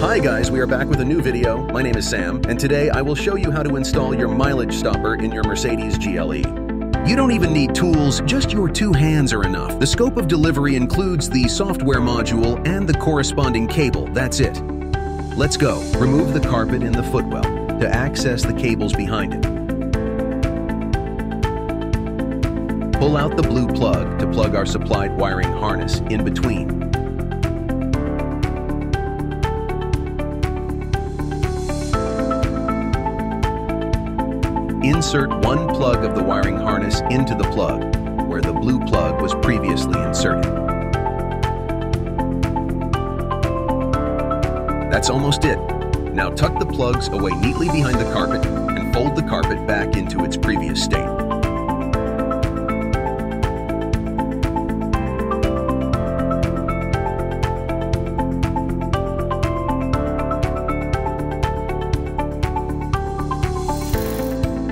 Hi guys, we are back with a new video. My name is Sam, and today I will show you how to install your mileage stopper in your Mercedes GLE. You don't even need tools, just your two hands are enough. The scope of delivery includes the software module and the corresponding cable, that's it. Let's go. Remove the carpet in the footwell to access the cables behind it. Pull out the blue plug to plug our supplied wiring harness in between. Insert one plug of the wiring harness into the plug, where the blue plug was previously inserted. That's almost it. Now tuck the plugs away neatly behind the carpet and fold the carpet back into its previous state.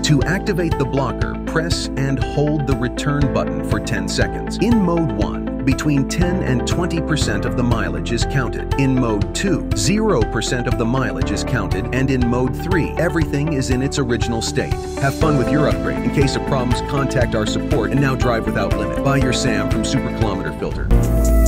To activate the blocker, press and hold the return button for 10 seconds. In Mode 1, between 10 and 20% of the mileage is counted. In Mode 2, 0% of the mileage is counted. And in Mode 3, everything is in its original state. Have fun with your upgrade. In case of problems, contact our support and now drive without limit. Buy your Sam from Super Kilometer Filter.